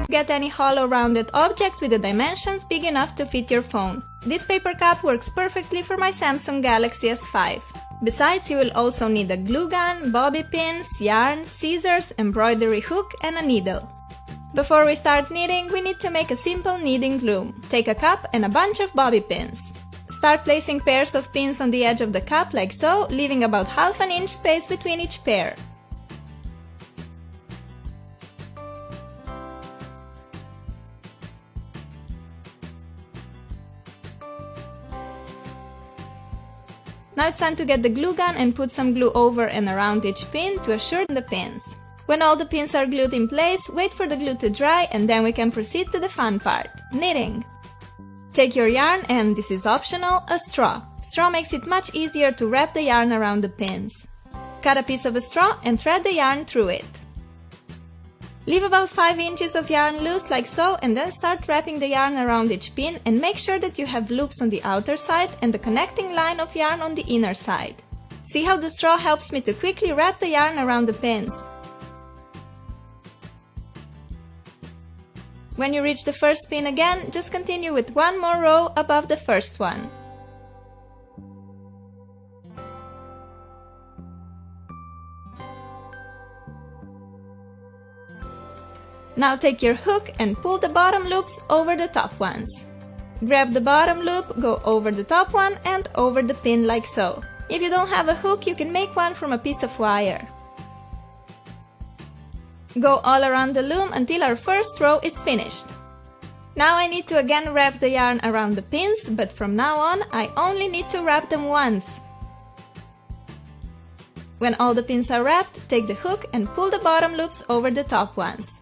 Get any hollow rounded object with the dimensions big enough to fit your phone. This paper cup works perfectly for my Samsung Galaxy S5. Besides, you will also need a glue gun, bobby pins, yarn, scissors, embroidery hook, and a needle. Before we start knitting, we need to make a simple knitting loom. Take a cup and a bunch of bobby pins. Start placing pairs of pins on the edge of the cup like so, leaving about half an inch space between each pair. Now it's time to get the glue gun and put some glue over and around each pin to assure the pins. When all the pins are glued in place, wait for the glue to dry and then we can proceed to the fun part, knitting. Take your yarn and, this is optional, a straw. Straw makes it much easier to wrap the yarn around the pins. Cut a piece of a straw and thread the yarn through it. Leave about 5 inches of yarn loose like so and then start wrapping the yarn around each pin and make sure that you have loops on the outer side and the connecting line of yarn on the inner side. See how the straw helps me to quickly wrap the yarn around the pins. When you reach the first pin again, just continue with one more row above the first one. Now take your hook and pull the bottom loops over the top ones. Grab the bottom loop, go over the top one and over the pin like so. If you don't have a hook, you can make one from a piece of wire. Go all around the loom until our first row is finished. Now I need to again wrap the yarn around the pins, but from now on I only need to wrap them once. When all the pins are wrapped, take the hook and pull the bottom loops over the top ones.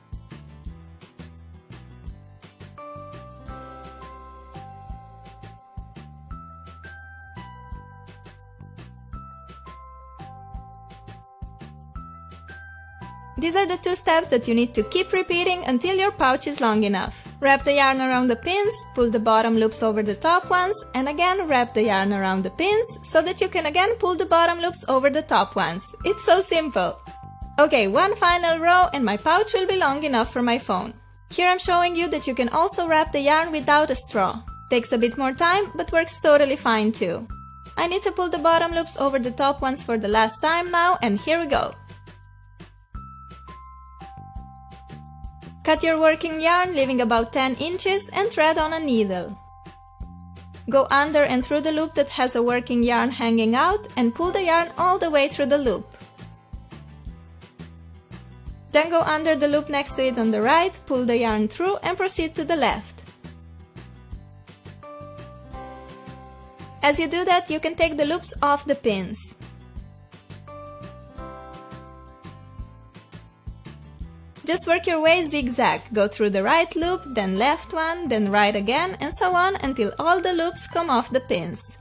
These are the 2 steps that you need to keep repeating until your pouch is long enough. Wrap the yarn around the pins, pull the bottom loops over the top ones, and again wrap the yarn around the pins so that you can again pull the bottom loops over the top ones. It's so simple! Okay, one final row and my pouch will be long enough for my phone. Here I'm showing you that you can also wrap the yarn without a straw. Takes a bit more time, but works totally fine too. I need to pull the bottom loops over the top ones for the last time now, and here we go! Cut your working yarn, leaving about 10 inches, and thread on a needle. Go under and through the loop that has a working yarn hanging out and pull the yarn all the way through the loop. Then go under the loop next to it on the right, pull the yarn through and proceed to the left. As you do that, you can take the loops off the pins. Just work your way zigzag, go through the right loop, then left one, then right again, and so on until all the loops come off the pins.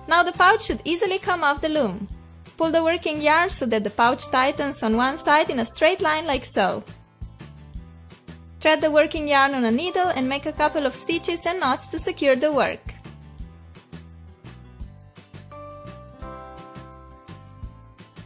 Now the pouch should easily come off the loom. Pull the working yarn so that the pouch tightens on one side in a straight line like so. Thread the working yarn on a needle and make a couple of stitches and knots to secure the work.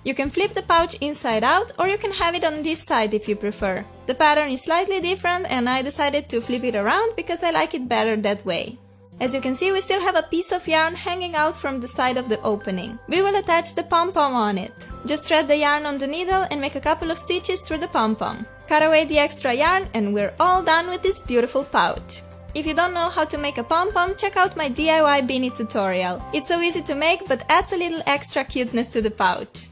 You can flip the pouch inside out or you can have it on this side if you prefer. The pattern is slightly different and I decided to flip it around because I like it better that way. As you can see, we still have a piece of yarn hanging out from the side of the opening. We will attach the pom-pom on it. Just thread the yarn on the needle and make a couple of stitches through the pom-pom. Cut away the extra yarn and we're all done with this beautiful pouch. If you don't know how to make a pom-pom, check out my DIY beanie tutorial. It's so easy to make but adds a little extra cuteness to the pouch.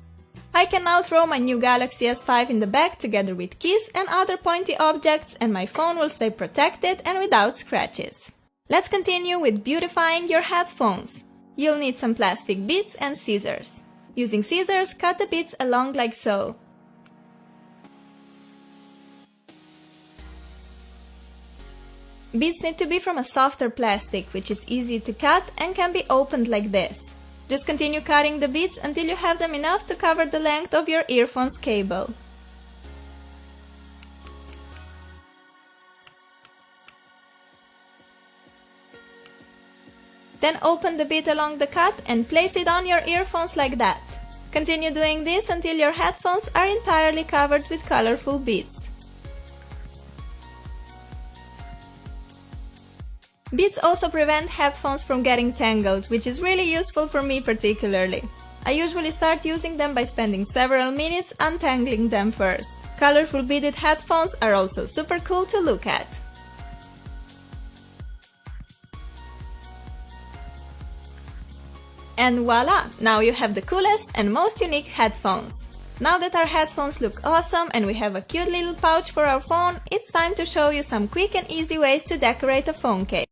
I can now throw my new Galaxy S5 in the bag together with keys and other pointy objects and my phone will stay protected and without scratches. Let's continue with beautifying your headphones. You'll need some plastic beads and scissors. Using scissors, cut the beads along like so. Beads need to be from a softer plastic, which is easy to cut and can be opened like this. Just continue cutting the beads until you have them enough to cover the length of your earphones cable. Then open the bead along the cut and place it on your earphones like that. Continue doing this until your headphones are entirely covered with colorful beads. Beads also prevent headphones from getting tangled, which is really useful for me particularly. I usually start using them by spending several minutes untangling them first. Colorful beaded headphones are also super cool to look at. And voila! Now you have the coolest and most unique headphones. Now that our headphones look awesome and we have a cute little pouch for our phone, it's time to show you some quick and easy ways to decorate a phone case.